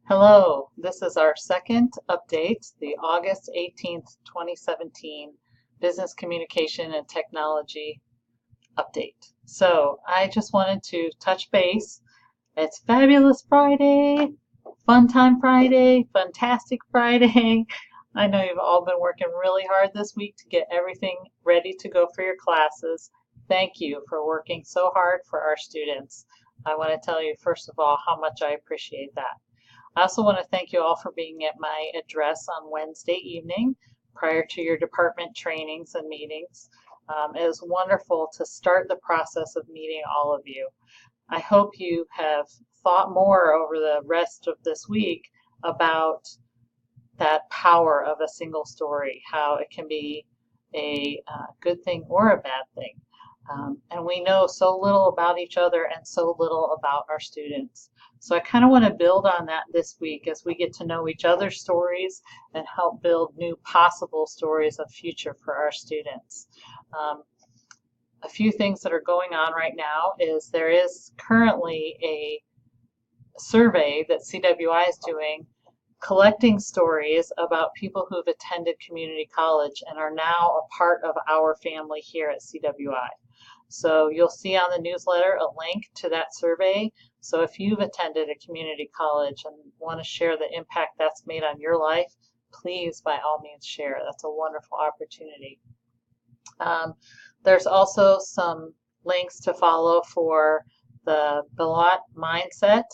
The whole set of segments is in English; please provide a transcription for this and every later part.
Hello, this is our second update, the August 18th, 2017 Business Communication and Technology update. So I just wanted to touch base. It's Fabulous Friday, Fun Time Friday, Fantastic Friday. I know you've all been working really hard this week to get everything ready to go for your classes. Thank you for working so hard for our students. I want to tell you, first of all, how much I appreciate that. I also want to thank you all for being at my address on Wednesday evening prior to your department trainings and meetings. It was wonderful to start the process of meeting all of you. I hope you have thought more over the rest of this week about that power of a single story, how it can be a good thing or a bad thing. And we know so little about each other and so little about our students. So I kind of want to build on that this week as we get to know each other's stories and help build new possible stories of future for our students. A few things that are going on right now is there is currently a survey that CWI is doing collecting stories about people who've attended community college and are now a part of our family here at CWI. So you'll see on the newsletter a link to that survey. So if you've attended a community college and want to share the impact that's made on your life, please by all means share. That's a wonderful opportunity. There's also some links to follow for the Bilot mindset.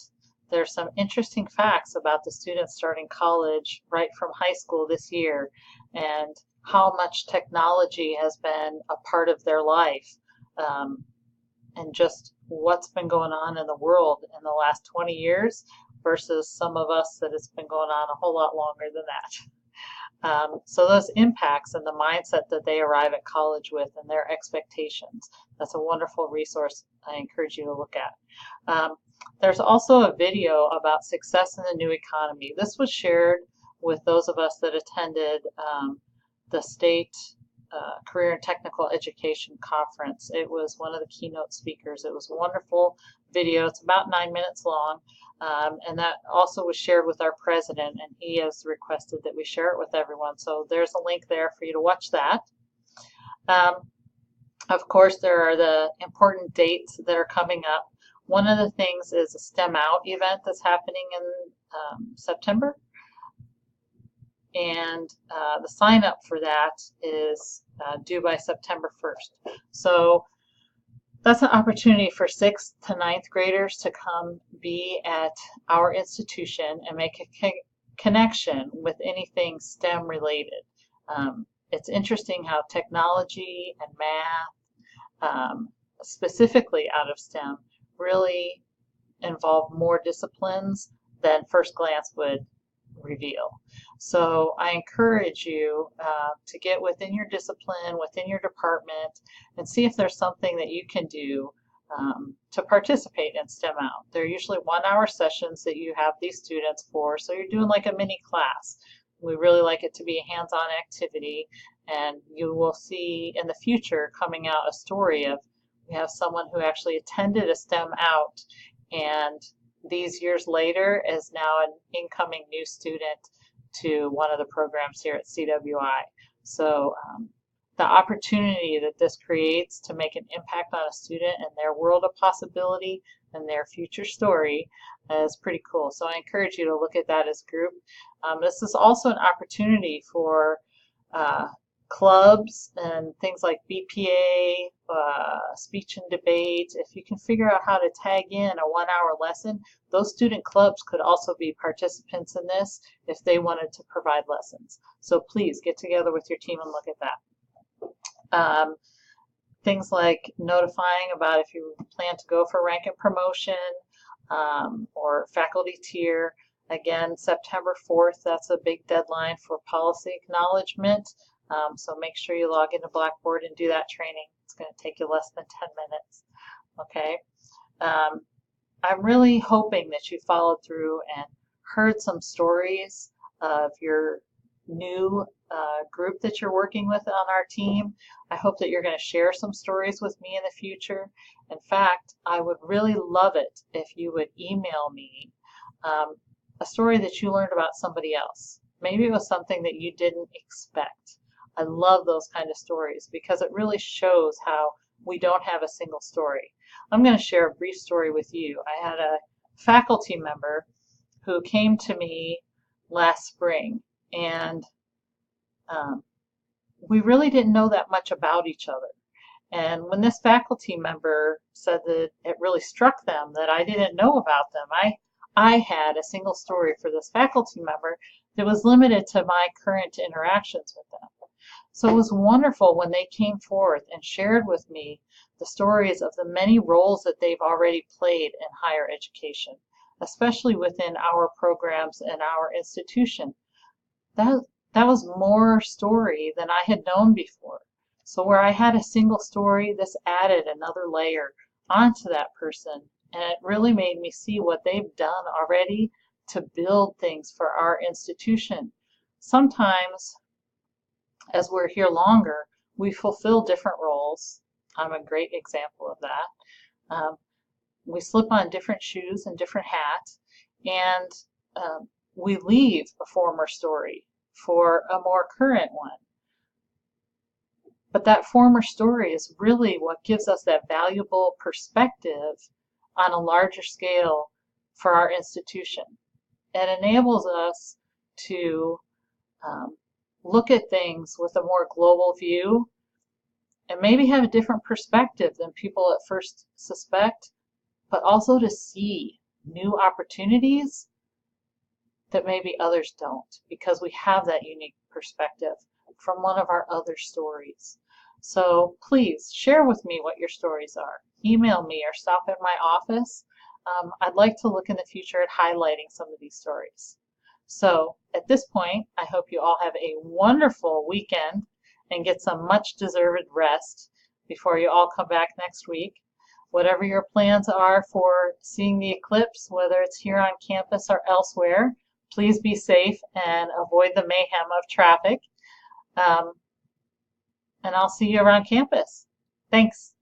There's some interesting facts about the students starting college right from high school this year and how much technology has been a part of their life. And just what's been going on in the world in the last 20 years versus some of us that it's been going on a whole lot longer than that. So those impacts and the mindset that they arrive at college with and their expectations, that's a wonderful resource I encourage you to look at. There's also a video about success in the new economy. This was shared with those of us that attended the state Career and Technical Education Conference. It was one of the keynote speakers. It was a wonderful video. It's about 9 minutes long, and that also was shared with our president, and he has requested that we share it with everyone. So there's a link there for you to watch that. Of course, there are the important dates that are coming up. One of the things is a STEM Out event that's happening in September. And the sign up for that is due by September 1st. So that's an opportunity for 6th to 9th graders to come be at our institution and make a connection with anything STEM related. It's interesting how technology and math, specifically out of STEM, really involve more disciplines than first glance would reveal. So I encourage you to get within your discipline, within your department, and see if there's something that you can do to participate in STEM Out. They're usually 1-hour sessions that you have these students for, so you're doing like a mini class. We really like it to be a hands-on activity, and you will see in the future coming out a story of we have someone who actually attended a STEM Out and these years later is now an incoming new student to one of the programs here at CWI. So the opportunity that this creates to make an impact on a student and their world of possibility and their future story is pretty cool. So I encourage you to look at that as a group. This is also an opportunity for clubs and things like BPA, speech and debate. If you can figure out how to tag in a 1-hour lesson, those student clubs could also be participants in this if they wanted to provide lessons. So please get together with your team and look at that. Things like notifying about if you plan to go for rank and promotion or faculty tier. Again, September 4th, that's a big deadline for policy acknowledgement. So make sure you log into Blackboard and do that training. It's going to take you less than 10 minutes. Okay. I'm really hoping that you followed through and heard some stories of your new group that you're working with on our team. I hope that you're going to share some stories with me in the future. In fact, I would really love it if you would email me a story that you learned about somebody else. Maybe it was something that you didn't expect. I love those kind of stories because it really shows how we don't have a single story. I'm going to share a brief story with you. I had a faculty member who came to me last spring, and we really didn't know that much about each other. And when this faculty member said that it really struck them that I didn't know about them, I had a single story for this faculty member that was limited to my current interactions with them. So it was wonderful when they came forth and shared with me the stories of the many roles that they've already played in higher education, especially within our programs and our institution. That was more story than I had known before. So where I had a single story, this added another layer onto that person, and it really made me see what they've done already to build things for our institution. Sometimes, as we're here longer, we fulfill different roles. I'm a great example of that. We slip on different shoes and different hats, and we leave a former story for a more current one. But that former story is really what gives us that valuable perspective on a larger scale for our institution. It enables us to look at things with a more global view and maybe have a different perspective than people at first suspect, but also to see new opportunities that maybe others don't, because we have that unique perspective from one of our other stories. So please share with me what your stories are. Email me or stop in my office. I'd like to look in the future at highlighting some of these stories. So at this point, I hope you all have a wonderful weekend and get some much deserved rest before you all come back next week. Whatever your plans are for seeing the eclipse, whether it's here on campus or elsewhere, please be safe and avoid the mayhem of traffic. And I'll see you around campus. Thanks.